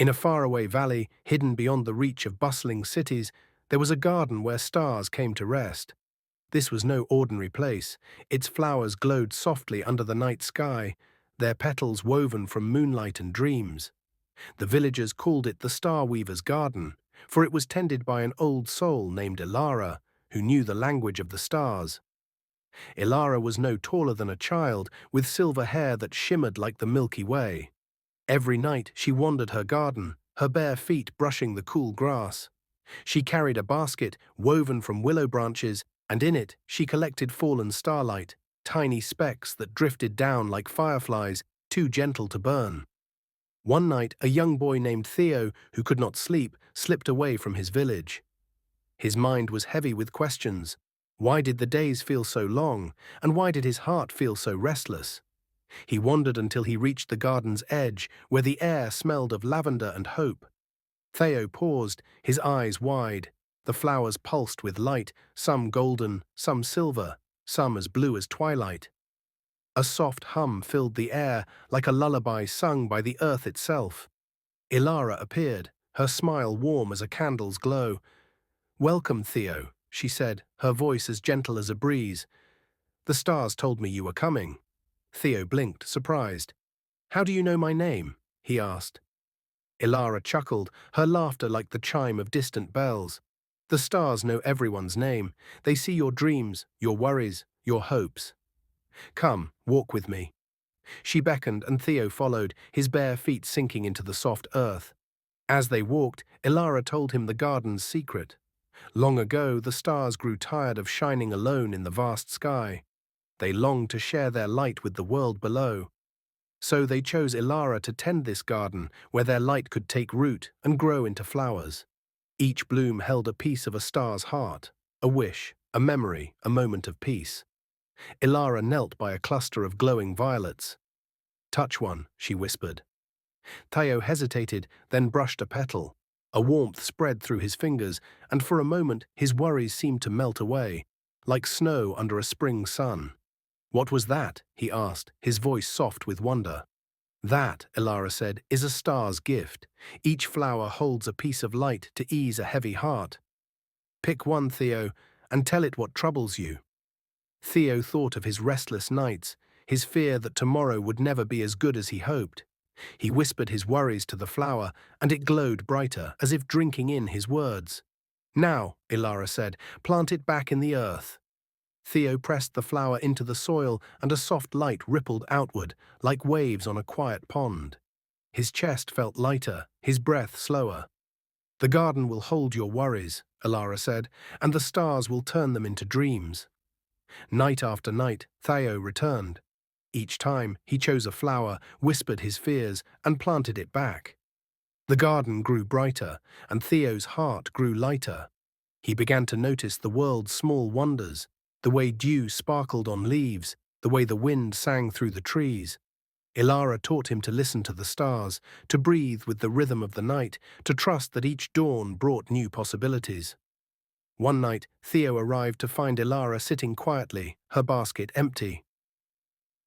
In a faraway valley, hidden beyond the reach of bustling cities, there was a garden where stars came to rest. This was no ordinary place. Its flowers glowed softly under the night sky, their petals woven from moonlight and dreams. The villagers called it the Starweaver's garden, for it was tended by an old soul named Eira, who knew the language of the stars. Eira was no taller than a child, with silver hair that shimmered like the Milky Way. Every night she wandered her garden, her bare feet brushing the cool grass. She carried a basket woven from willow branches, and in it she collected fallen starlight, tiny specks that drifted down like fireflies, too gentle to burn. One night, a young boy named Theo, who could not sleep, slipped away from his village. His mind was heavy with questions. Why did the days feel so long, and why did his heart feel so restless? He wandered until he reached the garden's edge, where the air smelled of lavender and hope. Theo paused, his eyes wide. The flowers pulsed with light, some golden, some silver, some as blue as twilight. A soft hum filled the air, like a lullaby sung by the earth itself. Eira appeared, her smile warm as a candle's glow. "Welcome, Theo," she said, her voice as gentle as a breeze. "The stars told me you were coming." Theo blinked, surprised. "How do you know my name?" he asked. Eira chuckled, her laughter like the chime of distant bells. "The stars know everyone's name. They see your dreams, your worries, your hopes. Come, walk with me." She beckoned and Theo followed, his bare feet sinking into the soft earth. As they walked, Eira told him the garden's secret. Long ago, the stars grew tired of shining alone in the vast sky. They longed to share their light with the world below. So they chose Eira to tend this garden, where their light could take root and grow into flowers. Each bloom held a piece of a star's heart, a wish, a memory, a moment of peace. Eira knelt by a cluster of glowing violets. "Touch one," she whispered. Theo hesitated, then brushed a petal. A warmth spread through his fingers, and for a moment his worries seemed to melt away, like snow under a spring sun. "What was that?" he asked, his voice soft with wonder. "That," Eira said, "is a star's gift. Each flower holds a piece of light to ease a heavy heart. Pick one, Theo, and tell it what troubles you." Theo thought of his restless nights, his fear that tomorrow would never be as good as he hoped. He whispered his worries to the flower, and it glowed brighter, as if drinking in his words. "Now," Eira said, "plant it back in the earth." Theo pressed the flower into the soil, and a soft light rippled outward, like waves on a quiet pond. His chest felt lighter, his breath slower. "The garden will hold your worries," Eira said, "and the stars will turn them into dreams." Night after night, Theo returned. Each time, he chose a flower, whispered his fears, and planted it back. The garden grew brighter, and Theo's heart grew lighter. He began to notice the world's small wonders, the way dew sparkled on leaves, the way the wind sang through the trees. Eira taught him to listen to the stars, to breathe with the rhythm of the night, to trust that each dawn brought new possibilities. One night, Theo arrived to find Eira sitting quietly, her basket empty.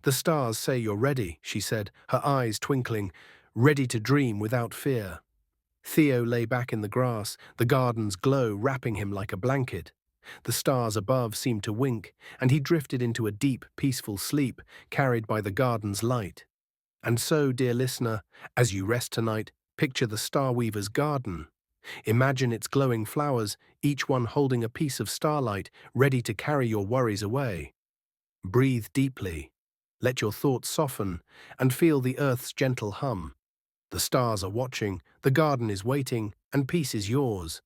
"The stars say you're ready," she said, her eyes twinkling, "ready to dream without fear." Theo lay back in the grass, the garden's glow wrapping him like a blanket. The stars above seemed to wink, and he drifted into a deep, peaceful sleep, carried by the garden's light. And so, dear listener, as you rest tonight, picture the Starweaver's garden. Imagine its glowing flowers, each one holding a piece of starlight, ready to carry your worries away. Breathe deeply. Let your thoughts soften, and feel the earth's gentle hum. The stars are watching, the garden is waiting, and peace is yours.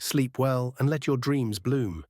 Sleep well and let your dreams bloom.